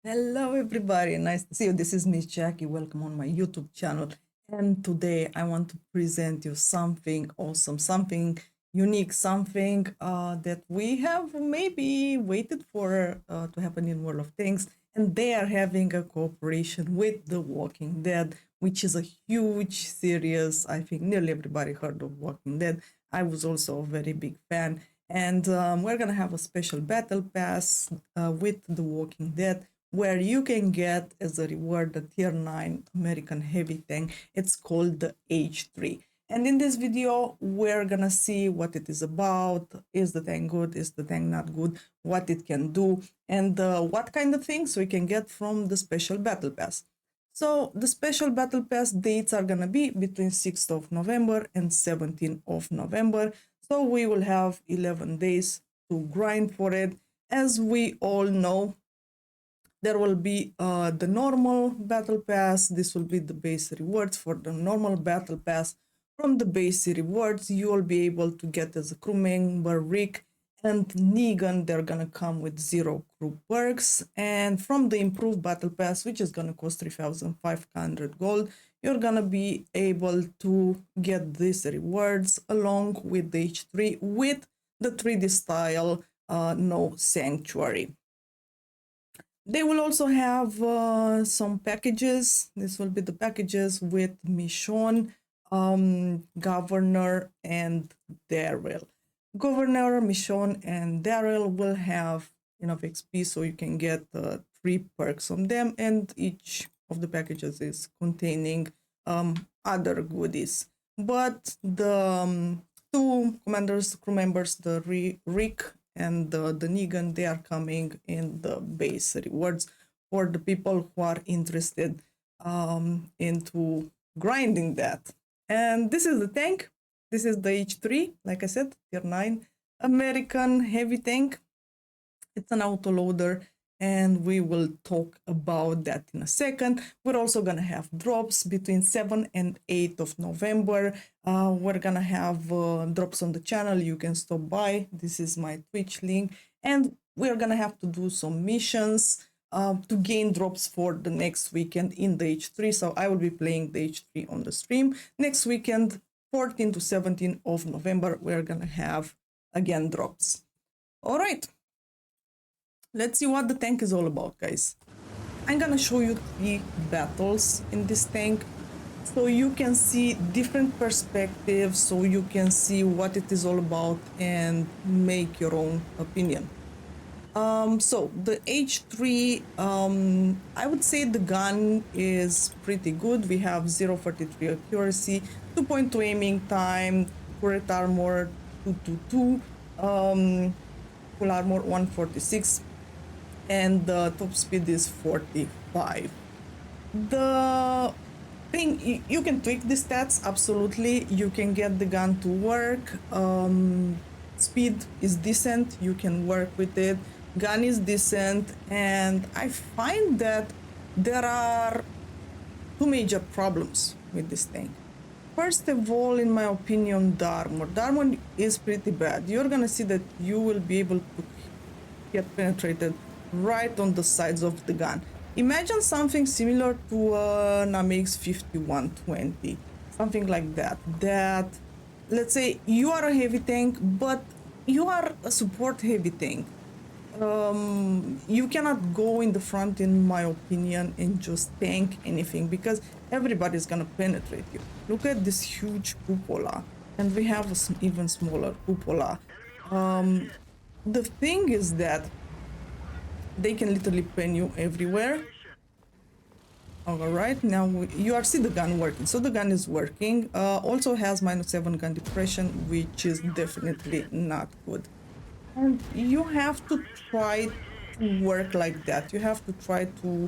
Hello, everybody. Nice to see you. This is Miss Jackie. Welcome on my YouTube channel. And today I want to present you something awesome, something unique, something that we have maybe waited for to happen in World of Tanks. And they are having a cooperation with The Walking Dead, which is a huge series. I think nearly everybody heard of Walking Dead. I was also a very big fan. And we're going to have a special battle pass with The Walking Dead where you can get as a reward the tier 9 American heavy tank. It's called the H3. And in this video, we're gonna see what it is about. Is the tank good? Is the tank not good? What it can do? And what kind of things we can get from the special battle pass. So the special battle pass dates are gonna be between 6th of November and 17th of November. So we will have 11 days to grind for it. As we all know, there will be the normal battle pass. This will be the base rewards for the normal battle pass. From the base rewards, you will be able to get as a crew member Rick and Negan. They're gonna come with 0 crew perks. And from the improved battle pass, which is gonna cost 3,500 gold, you're gonna be able to get these rewards along with the H3 with the 3D style no sanctuary. They will also have some packages. This will be the packages with Michonne, Governor, and Daryl. Governor, Michonne, and Daryl will have enough XP so you can get 3 perks on them, and each of the packages is containing other goodies. But the 2 commanders, crew members, the Rick and the Negan, they are coming in the base rewards for the people who are interested into grinding that. And this is the tank. This is the H3, like I said, tier 9 American heavy tank. It's an autoloader, and we will talk about that in a second. We're also gonna have drops between 7 and 8 of November. We're gonna have drops on the channel. You can stop by. This is my Twitch link. And we're gonna have to do some missions to gain drops for the next weekend in the H3. So I will be playing the H3 on the stream. Next weekend, 14 to 17 of November, we're gonna have again drops. All right. Let's see what the tank is all about, guys. I'm gonna show you 3 battles in this tank so you can see different perspectives, so you can see what it is all about and make your own opinion. So the H3, I would say the gun is pretty good. We have 0.43 accuracy, 2.2 aiming time, turret armor 222, full armor 146, and the top speed is 45. The thing, you can tweak the stats, absolutely. You can get the gun to work. Speed is decent, you can work with it. Gun is decent, and I find that there are 2 major problems with this tank. First of all, in my opinion, the armor. The armor is pretty bad. You're gonna see that you will be able to get penetrated right on the sides of the gun. Imagine something similar to an AMX 5120, something like that. That, let's say you are a heavy tank, but you are a support heavy tank. You cannot go in the front, in my opinion, and just tank anything because everybody's gonna penetrate you. Look at this huge cupola, and we have an even smaller cupola. The thing is that they can literally pen you everywhere. All right, now you are see the gun working. So the gun is working. Also has -7 gun depression, which is definitely not good. And you have to try to work like that. You have to try to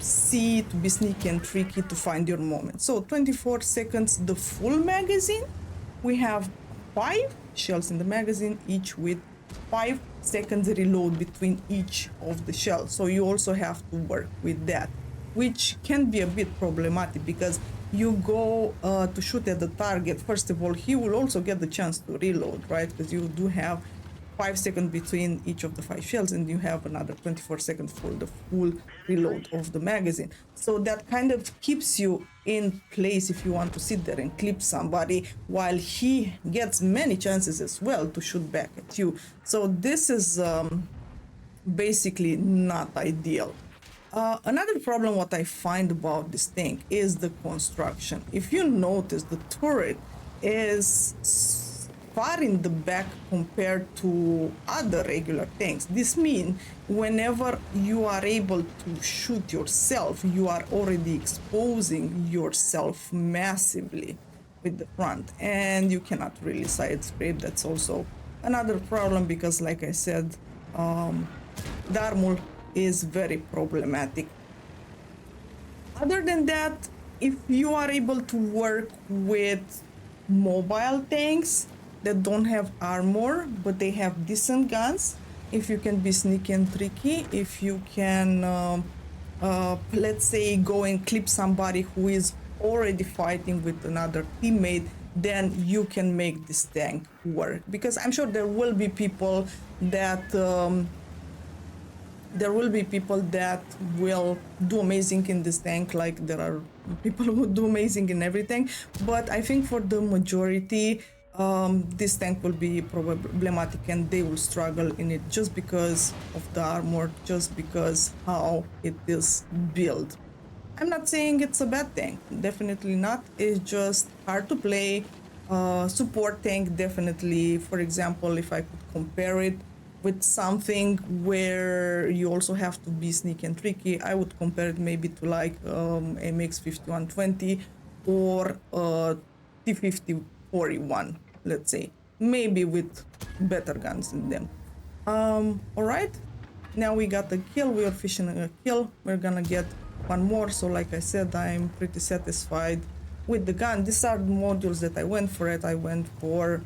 see, to be sneaky and tricky to find your moment. So 24 seconds, the full magazine. We have 5 shells in the magazine, each with 5 seconds reload between each of the shells. So you also have to work with that, which can be a bit problematic because you go to shoot at the target. First of all, he will also get the chance to reload, right? Because you do have 5 seconds between each of the 5 shells, and you have another 24 seconds for the full reload of the magazine. So that kind of keeps you in place if you want to sit there and clip somebody while he gets many chances as well to shoot back at you. So this is basically not ideal. Another problem what I find about this thing is the construction. If you notice, the turret is far in the back compared to other regular tanks. This means whenever you are able to shoot yourself, you are already exposing yourself massively with the front, and you cannot really side scrape. That's also another problem because, like I said, the armor is very problematic. Other than that, if you are able to work with mobile tanks that don't have armor but they have decent guns, if you can be sneaky and tricky, if you can let's say go and clip somebody who is already fighting with another teammate, then you can make this tank work. Because I'm sure there will be people that will do amazing in this tank, like there are people who do amazing in everything, but I think for the majority this tank will be problematic and they will struggle in it just because of the armor, just because how it is built. I'm not saying it's a bad tank, definitely not. It's just hard to play. Support tank, definitely. For example, if I could compare it with something where you also have to be sneaky and tricky, I would compare it maybe to like MX 5120 or T5041, let's say, maybe with better guns in them. All right, now we got the kill. We are fishing a kill. We're gonna get one more. So like I said, I'm pretty satisfied with the gun. These are the modules that I went for. I went for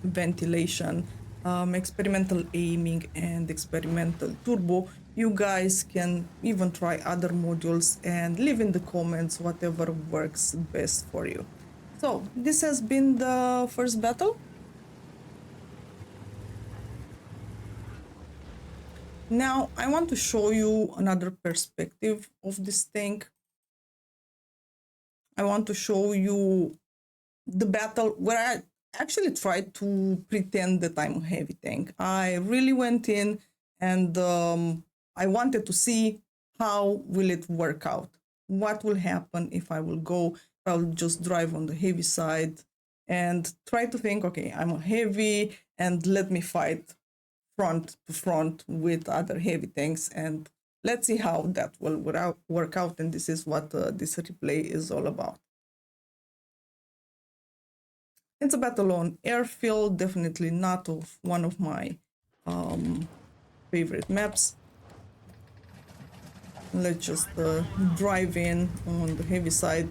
ventilation, experimental aiming, and experimental turbo. You guys can even try other modules and leave in the comments whatever works best for you. So this has been the first battle. Now I want to show you another perspective of this tank. I want to show you the battle where I actually tried to pretend that I'm a heavy tank. I really went in and I wanted to see how will it work out. What will happen if I will go, I'll just drive on the heavy side and try to think, okay, I'm a heavy and let me fight front to front with other heavy tanks, and let's see how that will work out. And this is what this replay is all about. It's a battle on airfield, definitely not of one of my favorite maps. Let's just drive in on the heavy side.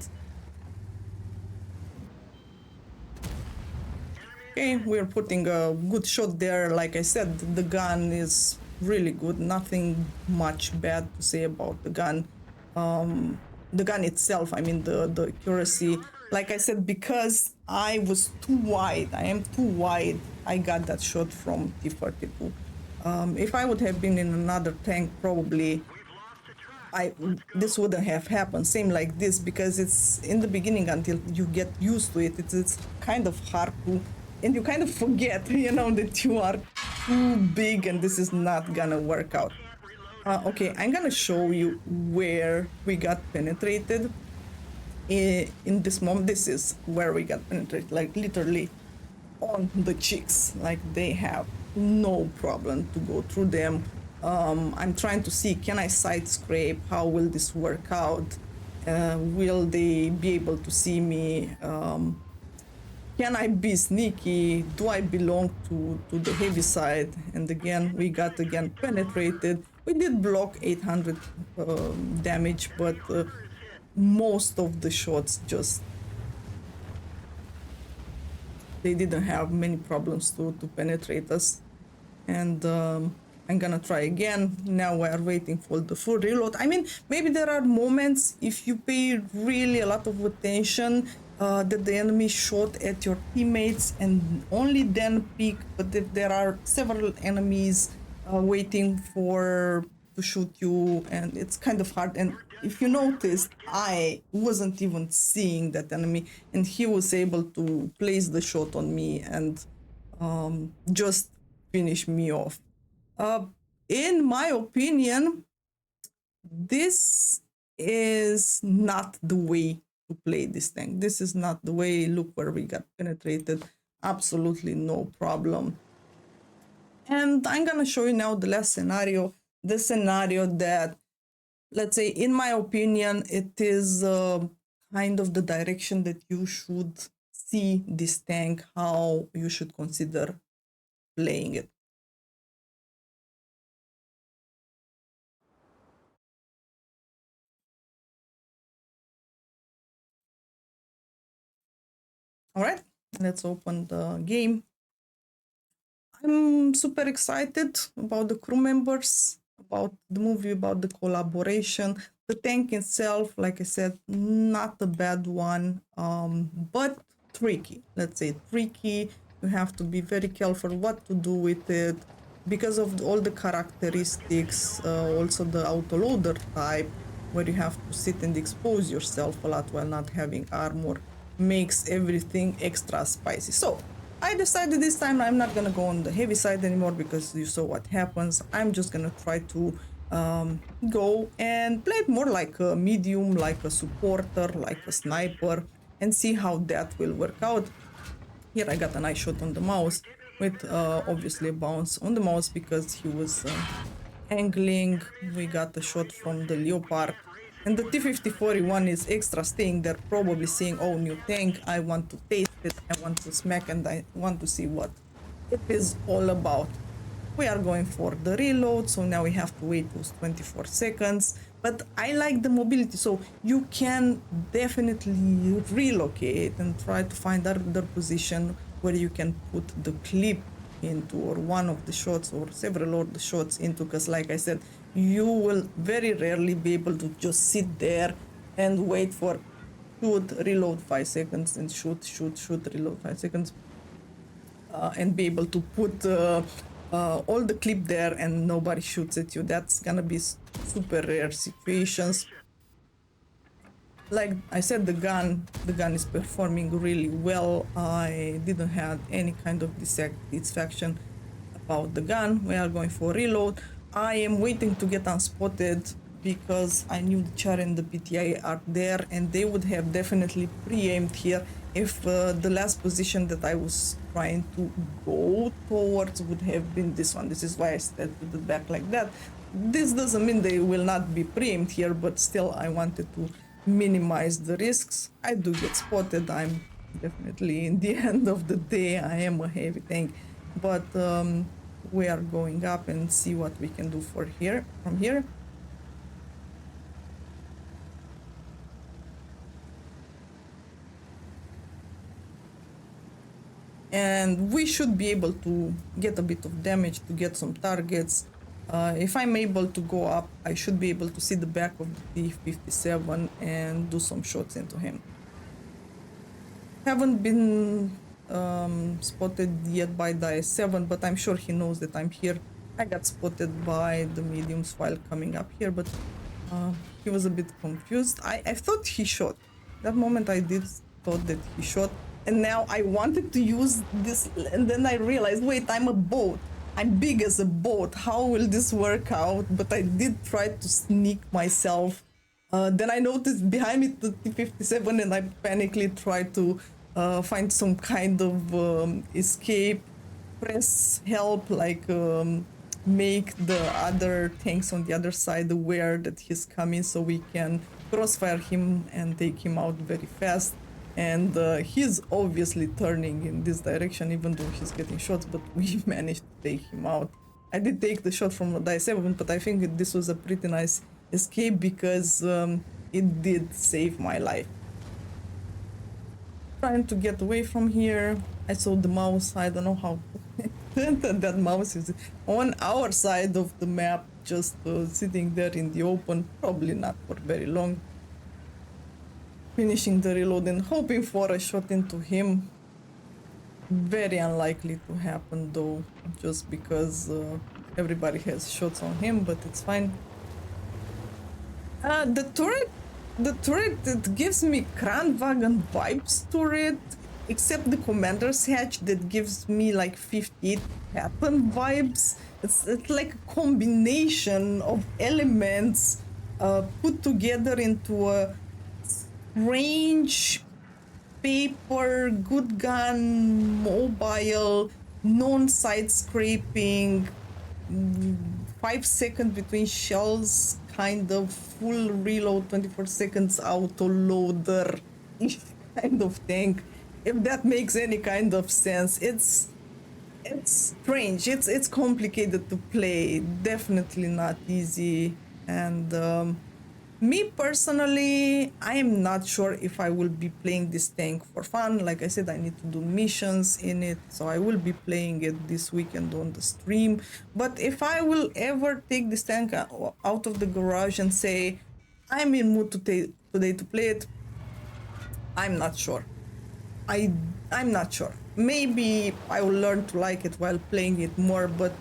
Okay, we're putting a good shot there. Like I said, the gun is really good. Nothing much bad to say about the gun. The gun itself, I mean the accuracy. Like I said, because I was too wide, I am too wide, I got that shot from T-42. If I would have been in another tank, probably this wouldn't have happened. Same like this, because it's in the beginning until you get used to it. It's kind of hard to, and you kind of forget, you know, that you are too big and this is not gonna work out. Okay, I'm gonna show you where we got penetrated. In this moment, this is where we got penetrated, like literally on the cheeks. Like they have no problem to go through them. I'm trying to see, can I side scrape? How will this work out? Will they be able to see me? Can I be sneaky? Do I belong to the heavy side? And again, we got penetrated. We did block 800 damage, but most of the shots just, they didn't have many problems to penetrate us. And I'm gonna try again. Now we are waiting for the full reload. I mean, maybe there are moments, if you pay really a lot of attention, that the enemy shot at your teammates and only then peek. But if there are several enemies waiting for to shoot you, and it's kind of hard. And if you noticed, I wasn't even seeing that enemy, and he was able to place the shot on me and just finish me off. In my opinion, this is not the way to play this tank. This is not the way. Look where we got penetrated. Absolutely no problem. And I'm gonna show you now the last scenario. The scenario that, let's say, in my opinion, it is kind of the direction that you should see this tank, how you should consider playing it. All right, let's open the game. I'm super excited about the crew members, about the movie, about the collaboration. The tank itself, like I said, not a bad one, but tricky. Let's say tricky. You have to be very careful what to do with it because of all the characteristics. Also, the autoloader type, where you have to sit and expose yourself a lot while not having armor, makes everything extra spicy. So I decided this time I'm not gonna go on the heavy side anymore because you saw what happens. I'm just gonna try to go and play it more like a medium, like a supporter, like a sniper, and see how that will work out. Here I got a nice shot on the mouse with obviously a bounce on the mouse because he was angling. We got a shot from the Leopard. And the T-5041 is extra staying there, probably saying, oh, new tank, I want to taste it, I want to smack, and I want to see what it is all about. We are going for the reload, so now we have to wait those 24 seconds. But I like the mobility, so you can definitely relocate and try to find another position where you can put the clip into, or one of the shots, or several of the shots into, because like I said, you will very rarely be able to just sit there and wait for shoot, reload 5 seconds, and shoot, reload 5 seconds, and be able to put all the clip there and nobody shoots at you. That's gonna be super rare situations. Like I said, the gun is performing really well. I didn't have any kind of dissatisfaction about the gun. We are going for reload. I am waiting to get unspotted because I knew the char and the PTI are there, and they would have definitely pre-aimed here if the last position that I was trying to go towards would have been this one. This is why I stepped to the back like that. This doesn't mean they will not be pre-aimed here, but still I wanted to minimize the risks. I do get spotted. I'm definitely, in the end of the day, I am a heavy tank, but we are going up and see what we can do from here. And we should be able to get a bit of damage, to get some targets. If I'm able to go up, I should be able to see the back of the T-57 and do some shots into him. Haven't been spotted yet by the S7, but I'm sure he knows that I'm here. I got spotted by the mediums while coming up here, but he was a bit confused. I thought he shot. That moment I did thought that he shot, and now I wanted to use this, and then I realized, wait, I'm a boat. I'm big as a boat. How will this work out? But I did try to sneak myself. Then I noticed behind me the T-57, and I panically tried to find some kind of escape, press help, like make the other tanks on the other side aware that he's coming so we can crossfire him and take him out very fast. And he's obviously turning in this direction even though he's getting shots, but we managed to take him out. I did take the shot from the 7, but I think this was a pretty nice escape because it did save my life. Trying to get away from here. I saw the mouse. I don't know how that mouse is on our side of the map, just sitting there in the open, probably not for very long. finishing the reload and hoping for a shot into him. Very unlikely to happen though, just because everybody has shots on him, but it's fine. The turret, it gives me Kranwagen vibes turret, except the commander's hatch that gives me like 58 pattern vibes. It's like a combination of elements put together into a strange paper, good gun, mobile, non-side scraping, 5 seconds between shells, kind of full reload, 24 seconds auto loader kind of thing. If that makes any kind of sense, it's strange. It's complicated to play. Definitely not easy. And me personally, I am not sure if I will be playing this tank for fun. Like I said, I need to do missions in it, so I will be playing it this weekend on the stream. But if I will ever take this tank out of the garage and say, I'm in mood today to play it, I'm not sure. I'm not sure. Maybe I will learn to like it while playing it more, but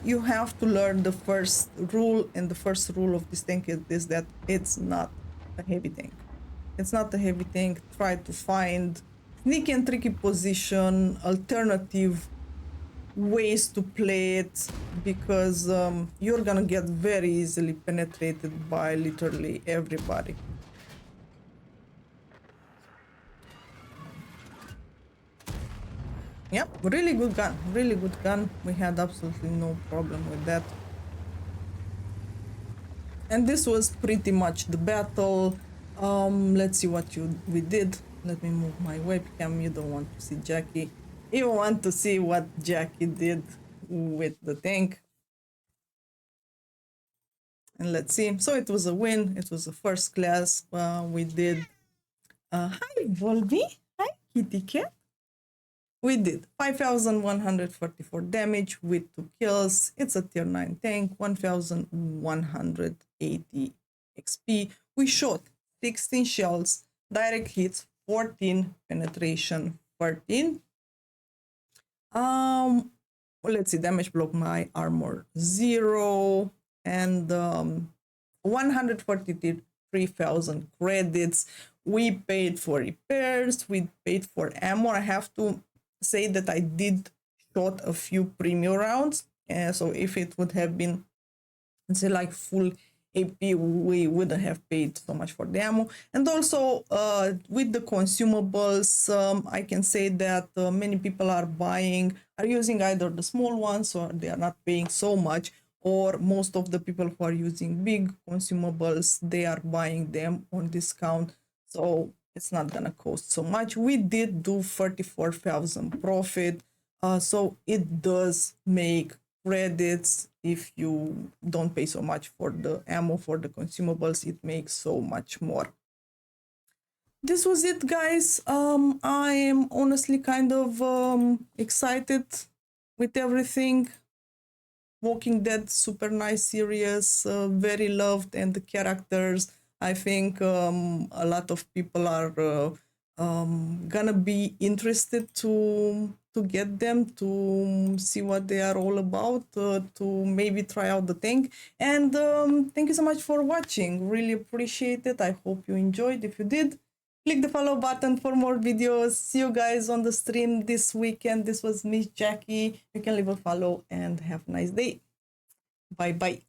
you have to learn the first rule, and the first rule of this tank is that it's not a heavy tank. It's not a heavy tank. Try to find sneaky and tricky position, alternative ways to play it, because you're gonna get very easily penetrated by literally everybody. Yep, really good gun, really good gun. We had absolutely no problem with that. And this was pretty much the battle. Let's see what we did. Let me move my webcam. You don't want to see Jackie. You want to see what Jackie did with the tank. And let's see. So it was a win. It was a first class. We did. Hi, Volby. Hi, kitty cat. We did 5,144 damage with 2 kills. It's a tier 9 tank, 1,180 XP. We shot 16 shells, direct hits 14, penetration 13. Let's see, damage block my armor 0, and 143,000 credits. We paid for repairs, we paid for ammo. I have to say that I did shot a few premium rounds, so if it would have been, let's say, like full AP, we wouldn't have paid so much for the ammo. And also with the consumables, I can say that many people are using either the small ones, or they are not paying so much, or most of the people who are using big consumables, they are buying them on discount, so it's not gonna cost so much. We did do 34,000 profit, so it does make credits. If you don't pay so much for the ammo, for the consumables, it makes so much more. This was it, guys. I am honestly kind of excited with everything. Walking Dead, super nice series, very loved, and the characters, I think a lot of people are gonna be interested to get them, to see what they are all about, to maybe try out the tank. And thank you so much for watching. Really appreciate it. I hope you enjoyed. If you did, click the follow button for more videos. See you guys on the stream this weekend. This was Miss Jackie. You can leave a follow and have a nice day. Bye bye.